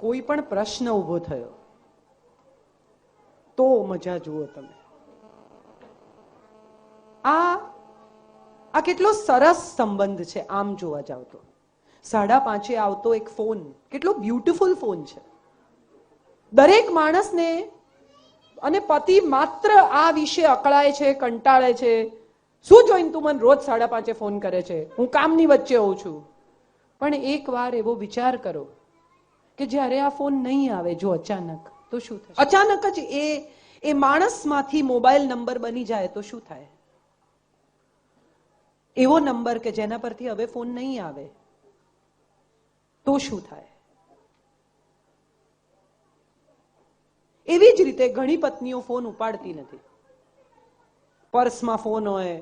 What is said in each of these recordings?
કોઈ પણ પ્રશ્ન ઉભો થયો તો મજા જુઓ તમે. આ કેટલો સરસ સંબંધ છે આમ જોવા જાવ તો. 5:30 આવતો એક ફોન, કેટલો બ્યુટીફુલ ફોન છે. દરેક માણસને, અને પતિ માત્ર આ વિશે અકળાય છે, કંટાળે છે. શું જોઈને તું મને રોજ 5:30 ફોન કરે છે? હું કામની વચ્ચે હોઉં છું. પણ એક વાર એવો વિચાર કરો કે જ્યારે આ ફોન નહીં આવે, જો અચાનક, તો શું થાય? અચાનક જ એ માણસમાંથી મોબાઈલ નંબર બની જાય તો શું થાય? એવો નંબર કે જેના પરથી હવે ફોન નહીં આવે તો શું થાય? એવી જ રીતે ઘણી પત્નીઓ ફોન ઉપાડતી નથી. પર્સમાં ફોન હોય,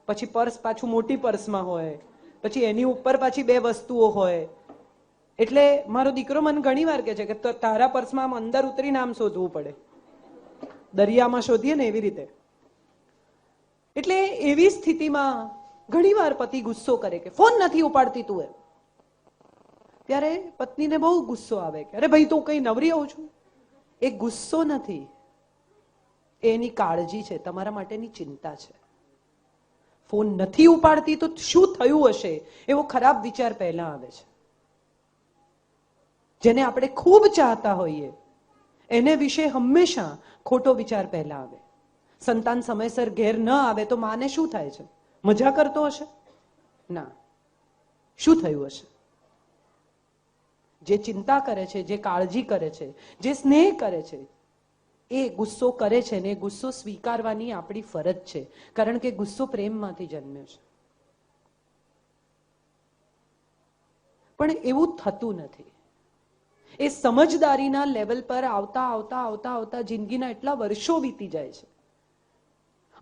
પછી પર્સ પાછું મોટી પર્સમાં હોય, પછી એની ઉપર પાછી 2 વસ્તુઓ હોય. એટલે મારો દીકરો મને ઘણી વાર કહે છે કે તારા પર્સમાં આમ અંદર ઉતરીને આમ શોધવું પડે, દરિયામાં શોધીએ ને એવી રીતે. એટલે એવી સ્થિતિમાં ઘણી વાર પતિ ગુસ્સો કરે કે ફોન નથી ઉપાડતી તું. ત્યારે પત્નીને બહુ ગુસ્સો આવે કે અરે ભાઈ તું કઈ નવરી હોઉં છું. એ ગુસ્સો નથી, એની કાળજી છે, તમારા માટેની ચિંતા છે. ફોન નથી ઉપાડતી તો શું થયું હશે એવો ખરાબ વિચાર પહેલા આવે છે. જેને આપણે ખૂબ ચાહતા હોઈએ એને વિશે હંમેશા ખોટો વિચાર પહેલા આવે. સંતાન સમયસર ઘેર ન આવે તો માને શું થાય છે? મજા કરતો હશે? ના. શું થયું હશે? જે ચિંતા કરે છે, જે કાળજી કરે છે, જે સ્નેહ કરે છે, એ ગુસ્સો કરે છે ને એ ગુસ્સો સ્વીકારવાની આપણી ફરજ છે. કારણ કે ગુસ્સો પ્રેમમાંથી જન્મ્યો છે. પણ એવું થતું નથી. એ સમજદારીના લેવલ પર આવતા આવતા આવતા આવતા જિંદગીના એટલા વર્ષો વીતી જાય છે.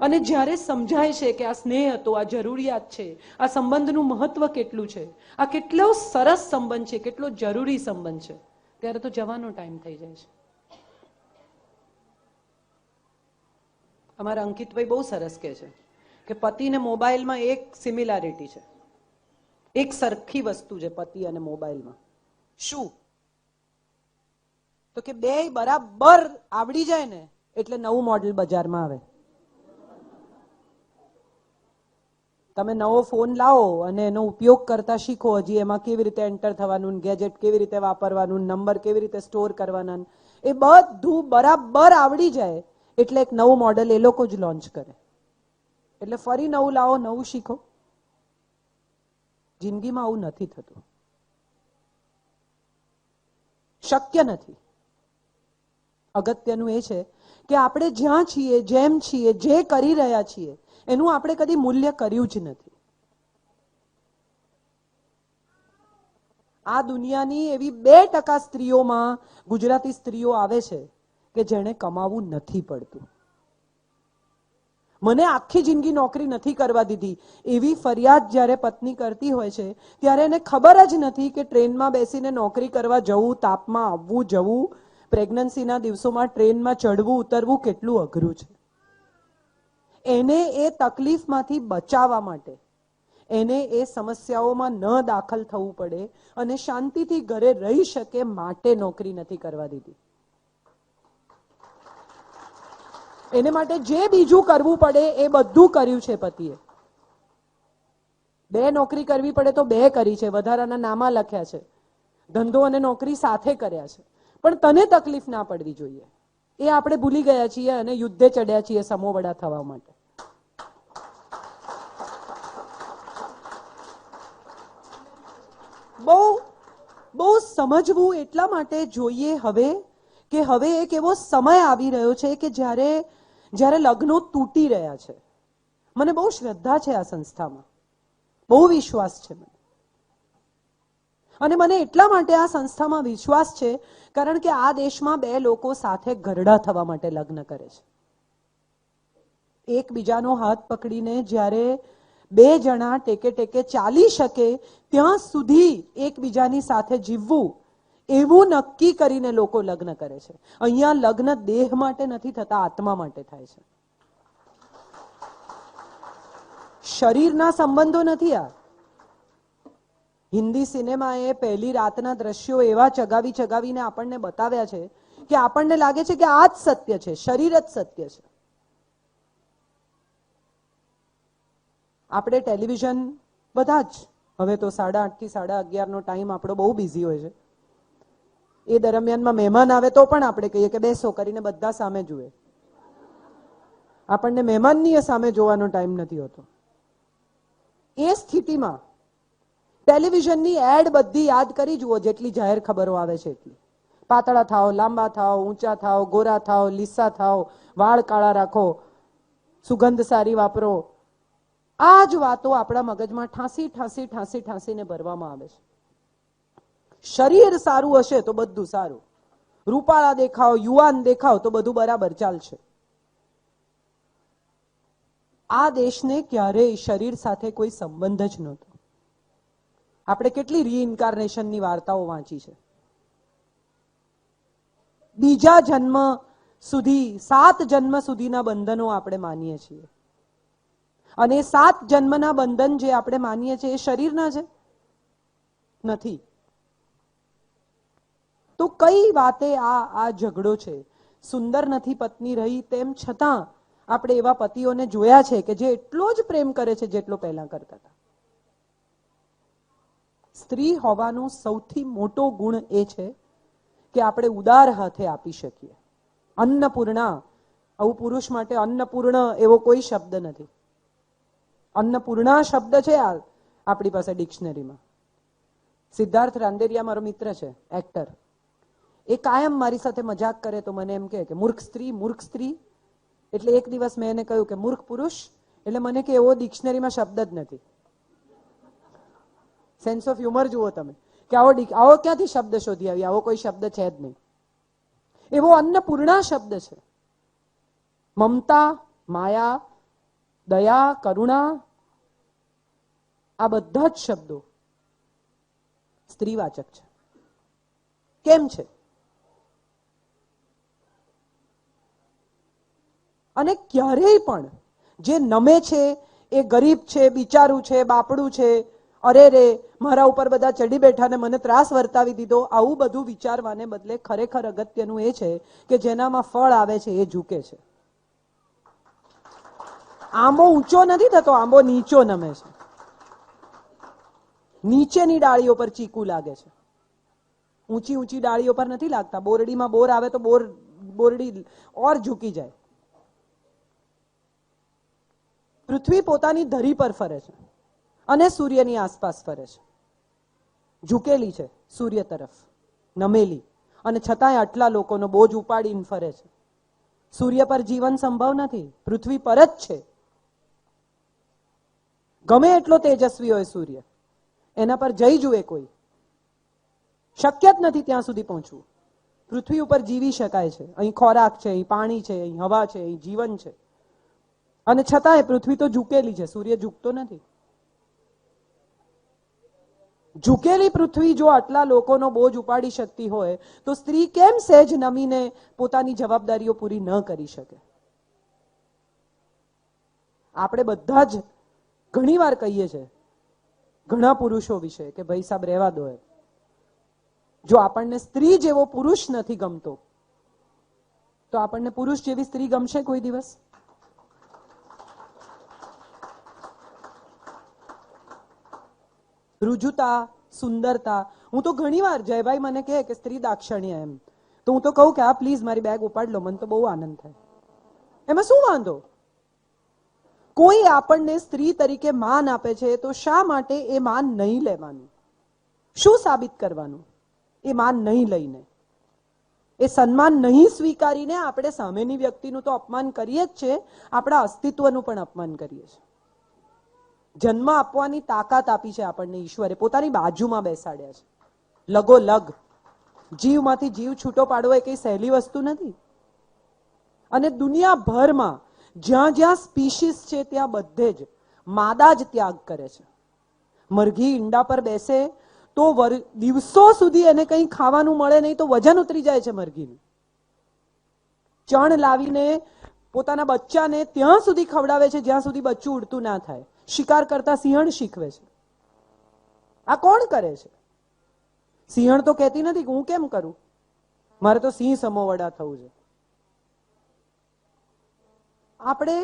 અને જ્યારે સમજાય છે કે આ સ્નેહ હતો, આ જરૂરિયાત છે, આ સંબંધનું મહત્વ કેટલું છે, આ કેટલો સરસ સંબંધ છે, કેટલો જરૂરી સંબંધ છે, ત્યારે તો જવાનો ટાઈમ થઈ જાય છે. અમારા અંકિતભાઈ બહુ સરસ કહે છે કે પતિ ને મોબાઈલમાં એક સિમિલારિટી છે, એક સરખી વસ્તુ છે પતિ અને મોબાઈલમાં. શું? તો કે બે બરાબર આવડી જાય ને એટલે નવું મોડેલ બજારમાં આવે. તમે નવો ફોન લાવો અને એનો ઉપયોગ કરતા શીખો, હજી એમાં કેવી રીતે એન્ટર થવાનું, ગેજેટ કેવી રીતે વાપરવાનું, નંબર કેવી રીતે સ્ટોર કરવાના, એ બધું બરાબર આવડી જાય એટલે એક નવું મોડેલ એ લોકો જ લોન્ચ કરે. એટલે ફરી નવું લાવો, નવું શીખો. જિંદગીમાં આવું નથી થતું, શક્ય નથી. અગત્યનું એ છે કે આપણે જ્યાં છીએ, જેમ છીએ, જે કરી રહ્યા છીએ એનું આપણે કદી મૂલ્ય કર્યું જ નથી. આ દુનિયાની એવી 2% સ્ત્રીઓમાં ગુજરાતી સ્ત્રીઓ આવે છે કે જેણે કમાવું નથી પડતું. મને આખી જિંદગી નોકરી નથી કરવા દીધી એવી ફરિયાદ જ્યારે પત્ની કરતી હોય છે ત્યારે એને ખબર જ નથી કે ટ્રેનમાં બેસીને નોકરી કરવા જવું, તાપમાં આવવું જવું, પ્રેગ્નન્સીના દિવસોમાં ટ્રેનમાં ચડવું ઉતરવું કેટલું અઘરું છે. એને એ તકલીફમાંથી બચાવવા માટે, એને એ સમસ્યાઓમાં ન દાખલ થવું પડે અને શાંતિથી ઘરે રહી શકે માટે નોકરી નથી કરવા દીધી. એને માટે જે બીજું કરવું પડે એ બધું કર્યું છે પતિએ. 2 નોકરી કરવી પડે તો 2 કરી છે, વધારાના નામા લખ્યા છે, ધંધો અને નોકરી સાથે કર્યા છે. પણ તને તકલીફ ના પડવી જોઈએ એ આપણે ભૂલી ગયા છીએ અને યુદ્ધે ચડ્યા છીએ સમોવડા થવા માટે. બહુ સમજવું એટલા માટે જોઈએ હવે કે હવે એક એવો સમય આવી રહ્યો છે કે જ્યારે લગ્નો તૂટી રહ્યા છે. મને બહુ શ્રદ્ધા છે આ સંસ્થામાં, બહુ વિશ્વાસ છે મને. અને મને એટલા માટે આ સંસ્થામાં વિશ્વાસ છે કારણ કે આ દેશમાં 2 લોકો સાથે ઘરડા થવા માટે લગ્ન કરે છે. એકબીજાનો હાથ પકડીને જ્યારે 2 જણા ટેકે ટેકે ચાલી શકે ત્યાં સુધી એકબીજાની સાથે જીવવું, એવું નક્કી કરીને લોકો લગ્ન કરે છે. અહીંયા લગ્ન દેહ માટે નથી થતા, આત્મા માટે થાય છે. શરીરના સંબંધો નથી આ. હિન્દી સિનેમાએ પહેલી રાતના દ્રશ્યો એવા ચગાવી ચગાવીને આપણને બતાવ્યા છે કે આપણને લાગે છે કે આ જ સત્ય છે, શરીર જ સત્ય છે. આપણે ટેલિવિઝન બધા જ હવે તો 8:30 થી 11:30 નો ટાઈમ આપણો બહુ બિઝી હોય છે. એ દરમિયાનમાં મહેમાન આવે તો પણ આપણે કહીએ કે બેસો કરીને બધા સામે જુએ. આપણને મહેમાનની સામે જોવાનો ટાઈમ નથી હોતો. એ સ્થિતિમાં ટેલિવિઝનની એડ બધી યાદ કરી જુઓ, જેટલી જાહેર ખબરો આવે છે એટલી. પાતળા થાઓ, લાંબા થાઓ, ઊંચા થાઓ, ગોરા થાઓ, લીસા થાઓ, વાળ કાળા રાખો, સુગંધ સારી વાપરો, આ જ વાતો આપણા મગજમાં ઠાંસી ઠાંસી ઠાંસી ઠાંસીને ભરવામાં આવે છે. શરીર સારું હશે તો બધું સારું, રૂપાળા દેખાવ, યુવાન દેખાવ તો બધું બરાબર ચાલશે. આ દેશને ક્યારેય શરીર સાથે કોઈ સંબંધ જ નહોતો. આપણે કેટલી રીઇન્કાર્નેશનની વાર્તાઓ વાંચી છે. બીજા જન્મ સુધી, 7 જન્મ સુધીના બંધનો આપણે માનીએ છીએ. અને 7 જન્મના બંધન જે આપણે માનીએ છીએ એ શરીરના છે? નથી. તો કઈ વાતે આ ઝઘડો છે? સુંદર નથી પત્ની રહી, તેમ છતાં આપણે એવા પતિઓને જોયા છે કે જે એટલો જ પ્રેમ કરે છે જેટલો પહેલા કરતા હતા. સ્ત્રી હોવાનો સૌથી મોટો ગુણ એ છે કે આપણે ઉદાર હાથે આપી શકીએ. અન્નપૂર્ણા, આવું પુરુષ માટે અન્નપૂર્ણ એવો કોઈ શબ્દ નથી. અન્નપૂર્ણા શબ્દ છે આપણી પાસે ડિક્શનરીમાં. સિદ્ધાર્થ રાંદેરિયા મારો મિત્ર છે, એક્ટર. એ કાયમ મારી સાથે મજાક કરે તો મને એમ કહે કે મૂર્ખ સ્ત્રી, મૂર્ખ સ્ત્રી. એટલે એક દિવસ મેં એને કહ્યું કે મૂર્ખ પુરુષ, એટલે મને કે એવો ડિક્શનરીમાં શબ્દ જ નથી. સેન્સ ઓફ હ્યુમર જુઓ તમે કે આવો ક્યાંથી શબ્દ શોધી આવી? આવો કોઈ શબ્દ છે જ નહીં. એવો અન્નપૂર્ણા શબ્દ છે. મમતા, માયા, દયા, કરુણા, આ બધા જ શબ્દો સ્ત્રીવાચક છે. કેમ છે? અને ક્યારેય પણ જે નમે છે, એ ગરીબ છે, બિચારું છે, બાપડું છે, અરે રે મારા ઉપર બધા ચડી બેઠા ને મને ત્રાસ વર્તાવી દીધો, આવું બધું વિચારવાને બદલે ખરેખર અગત્યનું એ છે કે જેનામાં ફળ આવે છે એ ઝૂકે છે. આંબો ઊંચો નથી થતો, આંબો નીચો નમે છે. નીચેની ડાળીઓ પર ચીકુ લાગે છે, ઊંચી ઊંચી ડાળીઓ પર નથી લાગતા. બોરડીમાં બોર આવે તો બોરડી ઓર ઝૂકી જાય. પૃથ્વી પોતાની ધરી પર ફરે છે અને સૂર્યની આસપાસ ફરે છે. ઝૂકેલી છે સૂર્ય તરફ, નમેલી, અને છતાંય આટલા લોકોનો બોજ ઉપાડીને ફરે છે. સૂર્ય પર જીવન સંભવ નથી, પૃથ્વી પર જ છે. ગમે એટલો તેજસ્વી હોય સૂર્ય, એના પર જઈ જુએ કોઈ, શક્ય જ નથી ત્યાં સુધી પહોંચવું. પૃથ્વી ઉપર જીવી શકાય છે, અહીં ખોરાક છે, અહીં પાણી છે, અહીં હવા છે, અહીં જીવન છે, અને છતાંય પૃથ્વી તો ઝૂકેલી છે, સૂર્ય ઝૂકતો નથી. ઝૂકેલી પૃથ્વી જો આટલા લોકોનો બોજ ઉપાડી શકતી હોય તો સ્ત્રી કેમ સહેજ નમીને પોતાની જવાબદારીઓ પૂરી ન કરી શકે? આપણે બધા જ ઘણી વાર કહીએ છીએ ઘણા પુરુષો વિશે કે ભાઈ સાહેબ રહેવા દો. જો આપણને સ્ત્રી જેવો પુરુષ નથી ગમતો તો આપણને પુરુષ જેવી સ્ત્રી ગમશે કોઈ દિવસ? રુજુતા, સુંદરતા. હું તો ઘણી વાર જયભાઈ મને કહે કે સ્ત્રી દાક્ષણ્ય એમ, તો હું તો કહું કે આ પ્લીઝ મારી બેગ ઉપાડ લો, મને તો બહુ આનંદ થાય. એમાં શું વાંધો? કોઈ આપણને સ્ત્રી તરીકે માન આપે છે તો શા માટે એ માન નહીં લેવાનું? શું સાબિત કરવાનું એ માન નહીં લઈને? એ સન્માન નહીં સ્વીકારીને આપણે સામેની વ્યક્તિનું તો અપમાન કરીએ જ છે, આપણા અસ્તિત્વનું પણ અપમાન કરીએ છીએ. જન્મ આપવાની તાકાત આપી છે આપણને ઈશ્વરે, પોતાની બાજુમાં બેસાડ્યા છે, લગોલગ. જીવમાંથી જીવ છૂટો પાડવો એ કઈ સહેલી વસ્તુ નથી. અને દુનિયાભરમાં જ્યાં જ્યાં સ્પીશીસ છે ત્યાં બધે જ માદા જ ત્યાગ કરે છે. મરઘી ઈંડા પર બેસે તો દિવસો સુધી એને કંઈ ખાવાનું મળે નહીં તો વજન ઉતરી જાય છે મરઘીનું. ચણ લાવીને પોતાના બચ્ચાને ત્યાં સુધી ખવડાવે છે જ્યાં સુધી બચ્ચું ઉડતું ના થાય. શિકાર કરતા સિંહણ શીખવે છે. આ કોણ કરે છે? સિંહણ તો કહેતી નથી કે હું કેમ કરું, મારે તો સિંહ સમો વડા થવું છે. આપણે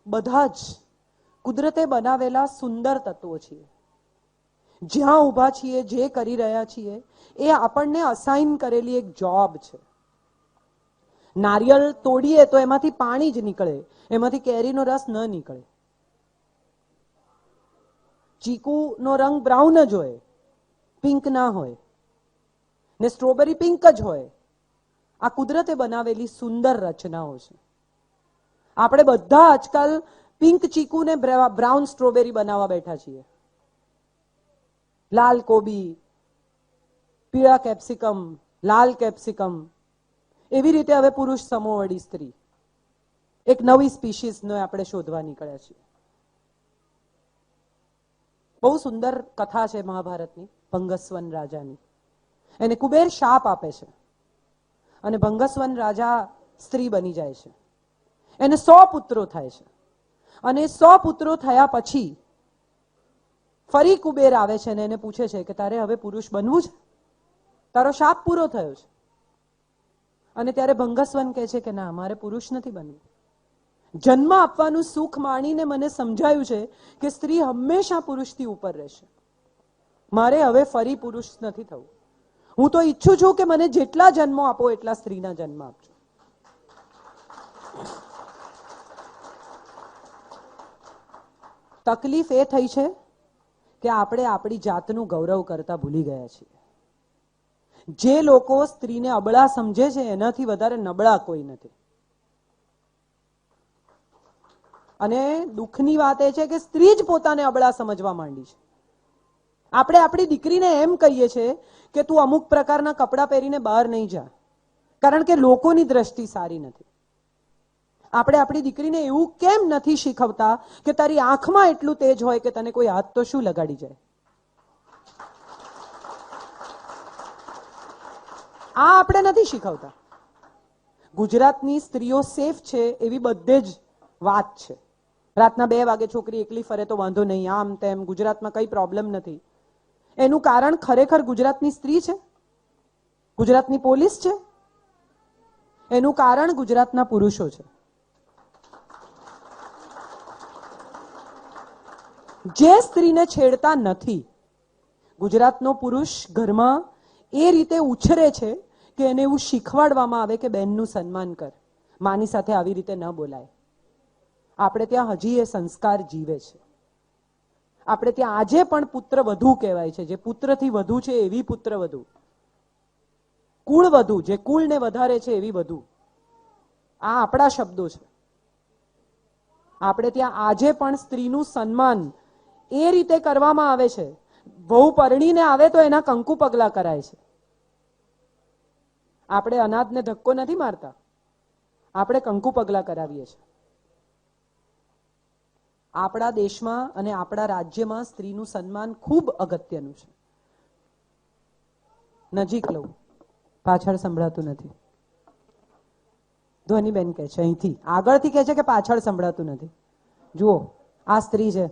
બધા જ કુદરતે બનાવેલા સુંદર તત્વો છીએ. જ્યાં ઊભા છીએ, જે કરી રહ્યા છીએ, એ આપણને અસાઇન કરેલી એક જોબ છે. નારિયેળ તોડીએ તો એમાંથી પાણી જ નીકળે, એમાંથી કેરીનો રસ ન નીકળે. ચીકુનો રંગ બ્રાઉન જ હોય, પિંક ના હોય, ને સ્ટ્રોબેરી પિંક જ હોય. આ કુદરતે બનાવેલી સુંદર રચનાઓ છે. આપણે બધા આજકાલ પિંક ચીકુ ને બ્રાઉન સ્ટ્રોબેરી બનાવવા બેઠા છીએ. લાલ કોબી, પીળા કેપ્સિકમ, લાલ કેપ્સિકમ, એવી રીતે હવે પુરુષ સમોવડી સ્ત્રી, એક નવી સ્પીશીઝને આપણે શોધવા નીકળ્યા છીએ. બહુ સુંદર કથા છે મહાભારતની, ભંગસ્વન રાજાની. એને કુબેર શાપ આપે છે અને ભંગસ્વન રાજા સ્ત્રી બની જાય છે. એને 100 પુત્રો થાય છે અને 100 પુત્રો થયા પછી ફરી કુબેર આવે છે અને એને પૂછે છે કે તારે હવે પુરુષ બનવું છે, તારો શાપ પૂરો થયો છે. અને ત્યારે ભંગસ્વન કહે છે કે ના, મારે પુરુષ નથી બનવું. જન્મ આપવાનું સુખ માણીને મને સમજાયું છે કે સ્ત્રી હંમેશા પુરુષથી ઉપર રહેશે. મારે હવે ફરી પુરુષ નથી થવું. હું તો ઈચ્છું છું કે મને જેટલા જન્મો આપો એટલા સ્ત્રીના જન્મ આપજો. તકલીફ એ થઈ છે કે આપણે આપણી જાતનું ગૌરવ કરતા ભૂલી ગયા છીએ. જે લોકો સ્ત્રીને અબળા સમજે છે એનાથી વધારે નબળા કોઈ નથી. અને દુઃખની વાત એ છે કે સ્ત્રી જ પોતાને અબળા સમજવા માંડી છે. આપણે આપણી દીકરીને એમ કહીએ છીએ કે તું અમુક પ્રકારના કપડાં પહેરીને બહાર નહીં જા, કારણ કે લોકોની દ્રષ્ટિ સારી નથી. આપણે આપણી દીકરીને એવું કેમ નથી શીખવતા કે તારી આંખમાં એટલું તેજ હોય કે તને કોઈ હાથ તો શું લગાડી જાય. આ આપણે નથી શીખવતા. ગુજરાતની સ્ત્રીઓ સેફ છે એવી બધે જ વાત છે. રાતના 2 વાગે છોકરી એકલી ફરે તો વાંધો નહીં, આમ તેમ, ગુજરાતમાં કઈ પ્રોબ્લેમ નથી. એનું કારણ ખરેખર ગુજરાતની સ્ત્રી છે, ગુજરાતની પોલીસ છે? એનું કારણ ગુજરાતના પુરુષો છે. જે સ્ત્રીને છેડતા નથી. ગુજરાતનો પુરુષ ઘરમાં એ રીતે ઉછરે છે કે એને એવું શીખવાડવામાં આવે કે બહેનનું સન્માન કર, માની સાથે આવી રીતે ન બોલાય. આપણે ત્યાં હજી એ સંસ્કાર જીવે છે. આપણે ત્યાં આજે પણ પુત્ર વધુ કહેવાય છે. જે પુત્રથી વધુ છે એવી પુત્ર વધુ, કુળ વધુ, જે કુળને વધારે છે એવી વધુ. આ આપણા શબ્દો છે. આપણે ત્યાં આજે પણ સ્ત્રીનું સન્માન એ રીતે કરવામાં આવે છે. વહુ પરણીને આવે તો એના કંકુ પગલા કરાય છે. આપણે અનાજને ધક્કો નથી મારતા, આપણે કંકુ પગલા કરાવીએ છીએ. આપણા દેશમાં અને આપણા રાજ્યમાં સ્ત્રીનું સન્માન ખૂબ અગત્યનું છે. નજીક લઉં, પાછળ સંભળાતું નથી. ધ્વનિબેન કહે છે અહીંથી, આગળથી કહે છે કે પાછળ સંભળાતું નથી. જુઓ, આ સ્ત્રી છે.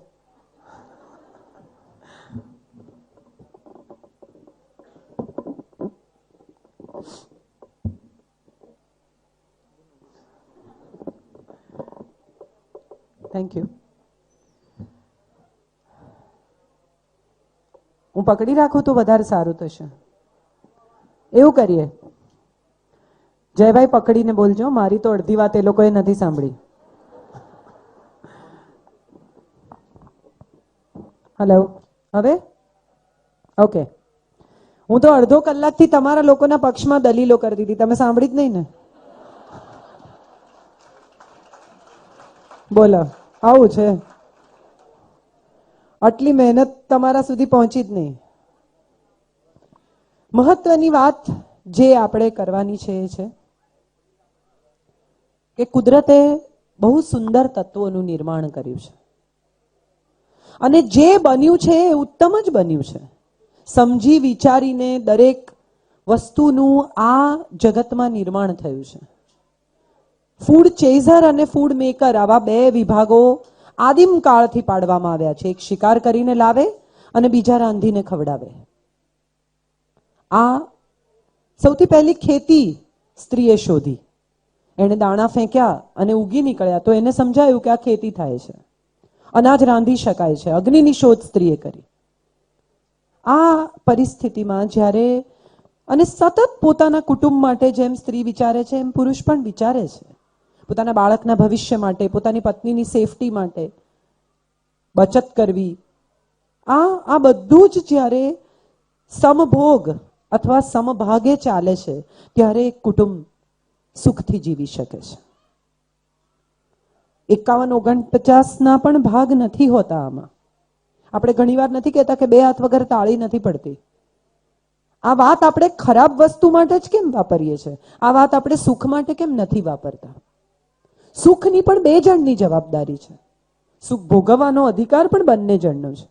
Thank you. હું પકડી રાખું તો વધારે સારું થશે. એવું કરીએ, જયભાઈ પકડીને બોલજો, મારી તો અડધી વાત એ લોકોએ નથી સાંભળી. હેલો, હવે ઓકે. હું તો અડધો કલાકથી તમારા લોકોના પક્ષમાં દલીલો કરતી હતી, તમે સાંભળી જ નહીં ને? બોલો, આવું છે. આટલી મહેનત તમારા સુધી પહોંચી જ નહીં. મહત્વની વાત જે આપણે કરવાની છે એ છે કે કુદરતે બહુ સુંદર તત્વોનું નિર્માણ કર્યું છે અને જે બન્યું છે એ ઉત્તમ જ બન્યું છે. સમજી વિચારીને દરેક વસ્તુનું આ જગતમાં નિર્માણ થયું છે. ફૂડ ચેઝર અને ફૂડ મેકર, આવા 2 વિભાગો આદિમ કાળથી પાડવામાં આવ્યા છે. એક શિકાર કરીને લાવે અને બીજા રાંધીને ખવડાવે. આ સૌથી પહેલી ખેતી સ્ત્રીએ શોધી. એણે દાણા ફેંક્યા અને ઉગી નીકળ્યા તો એને સમજાયું કે આ ખેતી થાય છે, અનાજ રાંધી શકાય છે. અગ્નિની શોધ સ્ત્રીએ કરી. આ પરિસ્થિતિમાં જ્યારે અને સતત પોતાના કુટુંબ માટે જેમ સ્ત્રી વિચારે છે એમ પુરુષ પણ વિચારે છે. પોતાના બાળકના ભવિષ્ય માટે, પોતાની પત્નીની સેફટી માટે બચત કરવી, આ બધું જ જ્યારે સમભોગ અથવા સમભાગે ચાલે છે ત્યારે એક કુટુંબ સુખથી જીવી શકે છે. 51-49 પણ ભાગ નથી હોતા આમાં. આપણે ઘણીવાર નથી કહેતા કે 2 હાથ વગર તાળી નથી પડતી. આ વાત આપણે ખરાબ વસ્તુ માટે જ કેમ વાપરીએ છીએ? આ વાત આપણે સુખ માટે કેમ નથી વાપરતા? સુખની પણ 2 જણની જવાબદારી છે. સુખ ભોગવવાનો અધિકાર પણ બંને જણનો છે.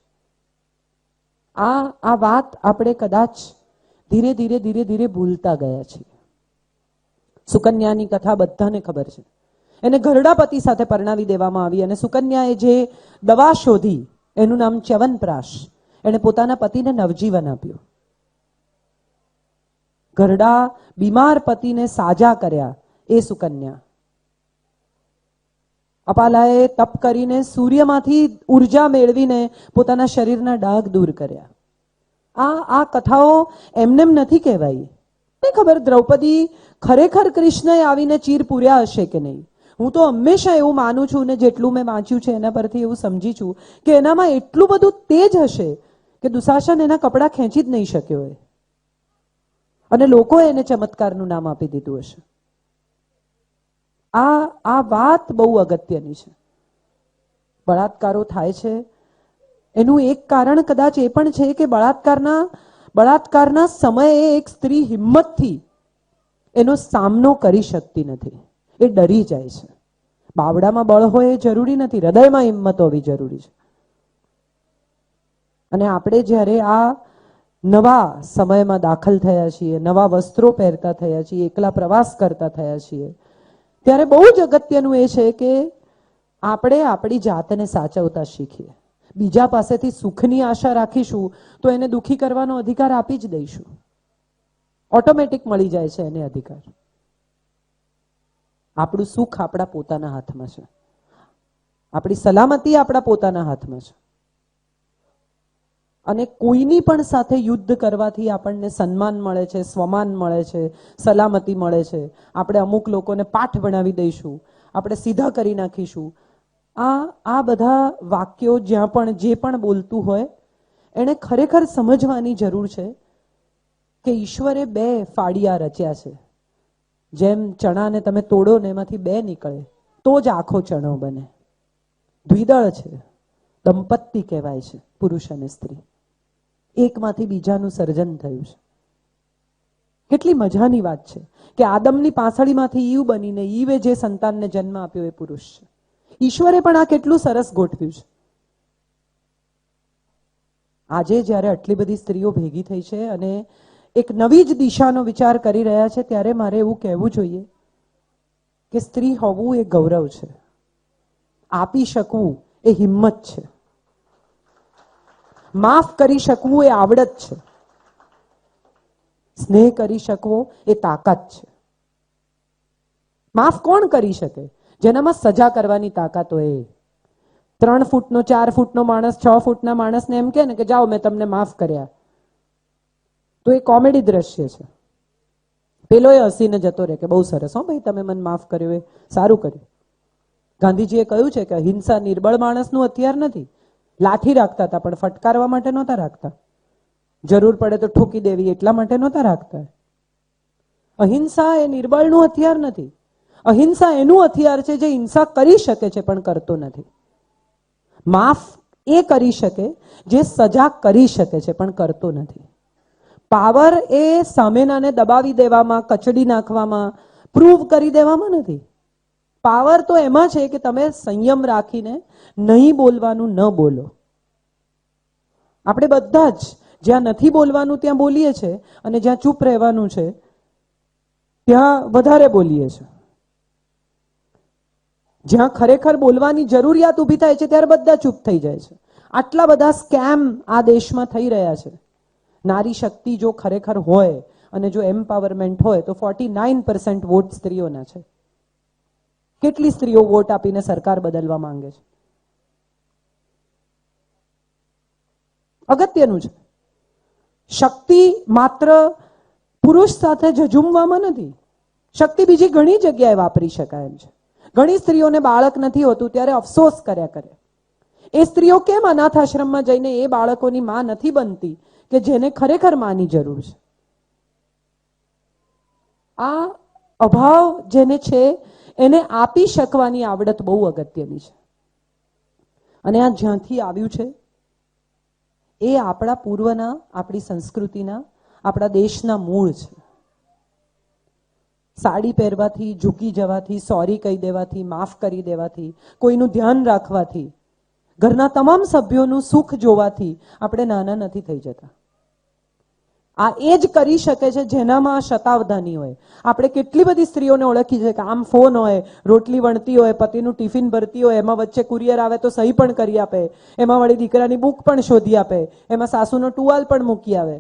આ વાત આપણે કદાચ ધીરે ધીરે ભૂલતા ગયા છીએ. સુકન્યાની કથા બધાને ખબર છે. એને ઘરડા પતિ સાથે પરણાવી દેવામાં આવી અને સુકન્યાએ જે દવા શોધી એનું નામ ચ્યવનપ્રાશ. એને પોતાના પતિને નવજીવન આપ્યું. ઘરડા બીમાર પતિને સાજા કર્યા એ સુકન્યા. અપાલાએ તપ કરીને સૂર્યમાંથી ઉર્જા મેળવીને પોતાના શરીરના ડાઘ દૂર કર્યા. આ કથાઓ એમનેમ નથી કહેવાઈ. નહીં ખબર દ્રૌપદી ખરેખર કૃષ્ણએ આવીને ચીર પૂર્યા હશે કે નહીં. હું તો હંમેશા એવું માનું છું ને જેટલું મેં વાંચ્યું છે એના પરથી એવું સમજી છું કે એનામાં એટલું બધું તેજ હશે કે દુશાસન એના કપડાં ખેંચી જ નહીં શક્યો હોય અને લોકોએ એને ચમત્કારનું નામ આપી દીધું હશે. આ વાત બહુ અગત્યની છે. બળાત્કારો થાય છે એનું એક કારણ કદાચ એ પણ છે કે બળાત્કારના સમયે એક સ્ત્રી હિંમતથી એનો સામનો કરી શકતી નથી. એ ડરી જાય છે. બાવડામાં બળ હોય એ જરૂરી નથી, હૃદયમાં હિંમત હોવી જરૂરી છે. અને આપણે જ્યારે આ નવા સમયમાં દાખલ થયા છીએ, નવા વસ્ત્રો પહેરતા થયા છીએ, એકલા પ્રવાસ કરતા થયા છીએ, ત્યારે બહુ જ અગત્યનું એ છે કે આપણે આપણી જાતને સાચવતા શીખીએ. બીજા પાસેથી સુખની આશા રાખીશું તો એને દુખી કરવાનો અધિકાર આપી જ દઈશું. ઓટોમેટિક મળી જાય છે એને અધિકાર. આપણું સુખ આપણા પોતાના હાથમાં છે. આપણી સલામતી આપણા પોતાના હાથમાં છે. અને કોઈની પણ સાથે યુદ્ધ કરવાથી આપણને સન્માન મળે છે, સ્વમાન મળે છે, સલામતી મળે છે. આપણે અમુક લોકોને પાઠ ભણાવી દઈશું, આપણે સીધા કરી નાખીશું. આ બધા વાક્યો જ્યાં પણ જે પણ બોલતું હોય એને ખરેખર સમજવાની જરૂર છે કે ઈશ્વરે 2 ફાડિયા રચ્યા છે. જેમ ચણાને તમે તોડો ને એમાંથી 2 નીકળે તો જ આખો ચણો બને. દ્વિદળ છે, દંપતી કહેવાય છે પુરુષ અને સ્ત્રી. એકમાંથી બીજાનું સર્જન થયું છે. કેટલી મજાની વાત છે કે આદમની પાંસળીમાંથી ઈવ બનીને ઈવે જે સંતાનને જન્મ આપ્યો એ પુરુષ છે. ઈશ્વરે પણ આ કેટલું સરસ ગોઠવ્યું છે. આજે જ્યારે આટલી બધી સ્ત્રીઓ ભેગી થઈ છે અને એક નવી જ દિશાનો વિચાર કરી રહ્યા છે ત્યારે મારે એવું કહેવું જોઈએ કે સ્ત્રી હોવું એ ગૌરવ છે. આપી શકવું એ હિંમત છે. માફ કરી શકવું એ આવડત છે. સ્નેહ કરી શકવો એ તાકાત છે. માફ કોણ કરી શકે? જેનામાં સજા કરવાની તાકાત હોય. 3 ફૂટનો 4 ફૂટનો માણસ 6 ફૂટના માણસને એમ કહે ને કે જાઓ મેં તમને માફ કર્યા તો એ કોમેડી દ્રશ્ય છે. પેલો એ હસીને જતો રહે કે બહુ સરસ હો ભાઈ, તમે મને માફ કર્યો, એ સારું કર્યું. ગાંધીજીએ કહ્યું છે કે અહિંસા નિર્બળ માણસનું હથિયાર નથી. લાઠી રાખતા હતા પણ ફટકારવા માટે નહોતા રાખતા. જરૂર પડે તો ઠોકી દેવી એટલા માટે નહોતા રાખતા. અહિંસા એ નિર્બળનું હથિયાર નથી. અહિંસા એનું હથિયાર છે જે હિંસા કરી શકે છે પણ કરતો નથી. માફ એ કરી શકે જે સજા કરી શકે છે પણ કરતો નથી. પાવર એ સામેનાને દબાવી દેવામાં, કચડી નાખવામાં, પ્રૂવ કરી દેવામાં નથી. પાવર તો એમાં છે કે તમે સંયમ રાખીને નહીં બોલવાનું ન બોલો. આપણે બધા જ જ્યાં નથી બોલવાનું ત્યાં બોલીએ છીએ અને જ્યાં ચૂપ રહેવાનું છે ત્યાં વધારે બોલીએ છીએ. જ્યાં ખરેખર બોલવાની જરૂરિયાત ઊભી થાય છે ત્યારે બધા ચૂપ થઈ જાય છે. આટલા બધા સ્કેમ આ દેશમાં થઈ રહ્યા છે. નારી શક્તિ જો ખરેખર હોય અને જો એમ્પાવરમેન્ટ હોય તો 49% વોટ સ્ત્રીઓના છે. કેટલી સ્ત્રીઓ વોટ આપીને સરકાર બદલવા માંગે છે? અગત્યનું છે. શક્તિ માત્ર પુરુષ સાથે ઝઝુમવામાં નથી. શક્તિ બીજી ઘણી જગ્યાએ વાપરી શકાય એમ છે. ઘણી સ્ત્રીઓને બાળક નથી હોતું ત્યારે અફસોસ કર્યા કરે. એ સ્ત્રીઓ કેમ અનાથ આશ્રમમાં જઈને એ બાળકોની માં નથી બનતી કે જેને ખરેખર માની જરૂર છે? આ અભાવ જેને છે એને આપી શકવાની આવડત બહુ અગત્યની છે. અને આ જ્યાંથી આવ્યું છે એ આપણા પૂર્વના, આપણી સંસ્કૃતિના, આપણા દેશના મૂળ છે. સાડી પહેરવાથી, ઝૂકી જવાથી, સોરી કહી દેવાથી, માફ કરી દેવાથી, કોઈનું ધ્યાન રાખવાથી, ઘરના તમામ સભ્યોનું સુખ જોવાથી આપણે નાના નથી થઈ જતા. આ એ જ કરી શકે છે જેનામાં શતાવધાની હોય. આપણે કેટલી બધી સ્ત્રીઓને ઓળખી છે કે આમ ફોન હોય, રોટલી વણતી હોય, પતિનું ટિફિન ભરતી હોય, એમાં વચ્ચે કુરિયર આવે તો સહી પણ કરી આપે, એમાં વળી દીકરાની બુક પણ શોધી આપે, એમાં સાસુનો ટુવાલ પણ મૂકી આવે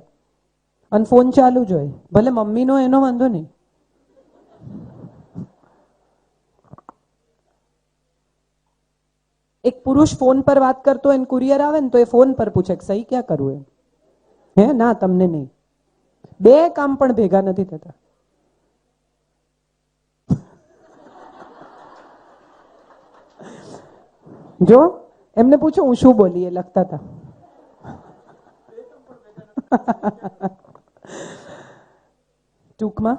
અને ફોન ચાલુ જ હોય. ભલે મમ્મીનો એનો વાંધો નહીં. એક પુરુષ ફોન પર વાત કરતો હોય, કુરિયર આવે ને તો એ ફોન પર પૂછે કે સહી ક્યાં કરવું એમ? હે ના, તમને નહીં. બે કામ પણ ભેગા નથી થતા. જો એમને પૂછો હું શું બોલી, એ લખતા હતા. ટૂંકમાં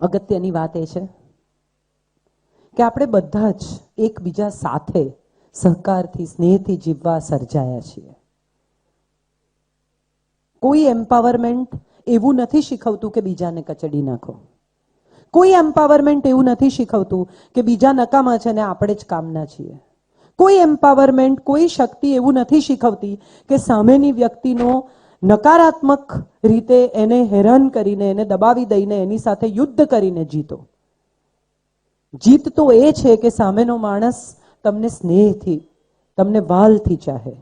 અગત્યની વાત એ છે કે આપણે બધા જ એકબીજા સાથે સહકારથી, સ્નેહથી જીવવા સર્જાયા છીએ. કોઈ એમ્પાવરમેન્ટ એવું નથી શીખવતું કે બીજાને કચડી નાખો. કોઈ એમ્પાવરમેન્ટ એવું નથી શીખવતું કે બીજા નકામા છે ને આપણે જ કામના છીએ. કોઈ એમ્પાવરમેન્ટ, કોઈ શક્તિ એવું નથી શીખવતી કે સામેની વ્યક્તિનો નકારાત્મક રીતે એને હેરાન કરીને, એને દબાવી દઈને એની સાથે યુદ્ધ કરીને જીતો. જીત તો એ છે કે સામેનો માણસ તમને સ્નેહથી, તમને વાલથી ચાહે.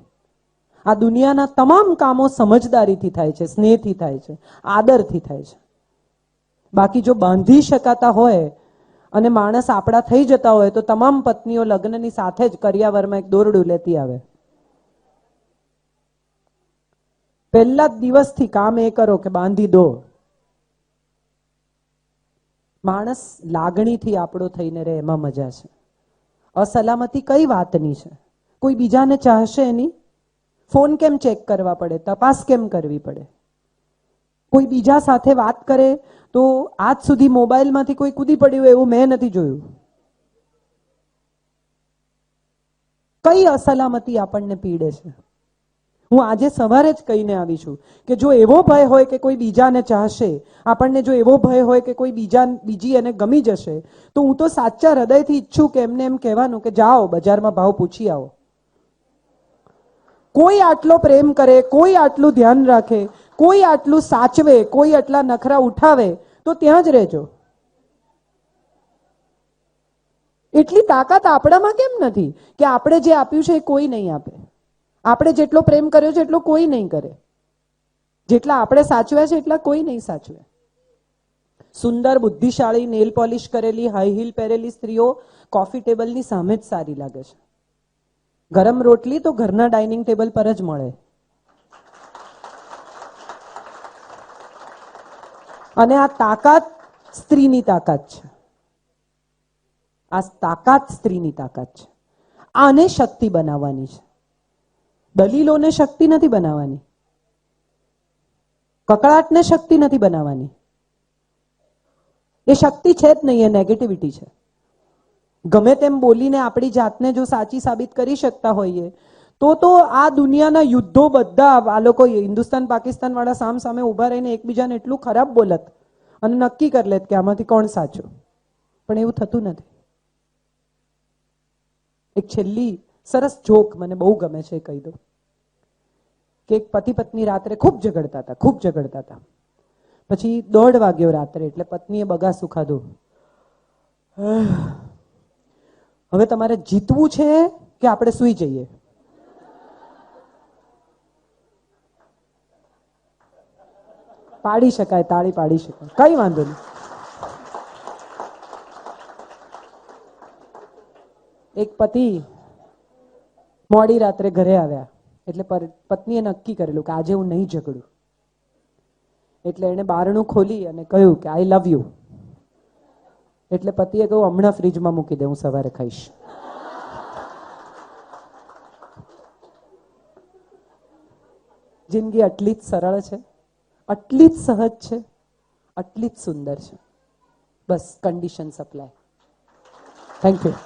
આ દુનિયાના તમામ કામો સમજદારીથી થાય છે, સ્નેહથી થાય છે, આદરથી થાય છે. બાકી જો બાંધી શકાતા હોય અને માણસ આપણા થઈ જતા હોય તો તમામ પત્નીઓ લગ્નની સાથે જ કરિયાવરમાં એક દોરડું લેતી આવે. પહેલા જ દિવસથી કામ એ કરો કે બાંધી દો. માણસ લાગણીથી આપણો થઈને રહે એમાં મજા છે. અસલામતી કઈ વાતની છે? કોઈ બીજાને ચાહશે એની? ફોન કેમ ચેક કરવા પડે? તપાસ કેમ કરવી પડે? કોઈ બીજા સાથે વાત કરે તો આજ સુધી મોબાઈલમાંથી કોઈ કૂદી પડ્યું એવું મેં નથી જોયું. કઈ અસલામતી આપણને પીડે છે? હું આજે સવારે જ કહીને આવી છું કે જો એવો ભય હોય કે કોઈ બીજાને ચાહશે, આપણને જો એવો ભય હોય કે કોઈ બીજી એને ગમી જશે, તો હું તો સાચા હૃદયથી ઈચ્છું કે એમને એમ કહેવાનું કે જાઓ બજારમાં ભાવ પૂછી આવો. કોઈ આટલો પ્રેમ કરે, કોઈ આટલું ધ્યાન રાખે, કોઈ આટલું સાચવે, કોઈ આટલા નખરા ઉઠાવે તો ત્યાં જ રહેજો. એટલી તાકાત આપણામાં કેમ નથી કે આપણે જે આપ્યું છે એ કોઈ નહીં આપે? આપણે જેટલો પ્રેમ કર્યો છે એટલો કોઈ નહીં કરે. જેટલા આપણે સાચવ્યા છે એટલા કોઈ નહીં સાચવે. સુંદર, બુદ્ધિશાળી, નેલ પોલિશ કરેલી, હાઈ હીલ પહેરેલી સ્ત્રીઓ કોફી ટેબલની સામે જ સારી લાગે છે. ગરમ રોટલી તો ઘરના ડાઇનિંગ ટેબલ પર જ મળે. અને આ તાકાત સ્ત્રીની તાકાત છે. આ તાકાત સ્ત્રીની તાકાત છે. આને શક્તિ બનાવવાની છે. દલીલોને શક્તિ નથી બનાવવાની. કકળાટને શક્તિ નથી બનાવવાની. એ શક્તિ છે જ નહીં, એ નેગેટિવિટી છે. ગમે તેમ બોલીને આપણી જાતને જો સાચી સાબિત કરી શકતા હોઈએ તો આ દુનિયાના યુદ્ધો બધા આ લોકો હિન્દુસ્તાન પાકિસ્તાન વાળા સામ સામે ઉભા રહીને એકબીજાને એટલું ખરાબ બોલત અને નક્કી કરી લેત કે આમાંથી કોણ સાચું. પણ એવું થતું નથી. એક છેલ્લી સરસ જોક મને બહુ ગમે છે, કહી દઉં કે એક પતિ પત્ની રાત્રે ખૂબ ઝઘડતા હતા. પછી 1:30 વાગ્યો રાત્રે, એટલે પત્નીએ બગાસું ખાધું. હવે તમારે જીતવું છે કે આપણે સૂઈ જઈએ? પાડી શકાય, તાળી પાડી શકાય, કઈ વાંધો નહીં. એક પતિ મોડી રાત્રે ઘરે આવ્યા એટલે પત્નીએ નક્કી કરેલું કે આજે હું નહીં ઝઘડું. એટલે એને બારણું ખોલી અને કહ્યું કે આઈ લવ યુ. એટલે પતિએ કહ્યું હમણાં ફ્રીજમાં મૂકી દે, હું સવારે ખાઈશ. જિંદગી આટલી જ સરળ છે, આટલી જ સહજ છે, આટલી જ સુંદર છે. બસ કન્ડિશન સપ્લાય. Thank you.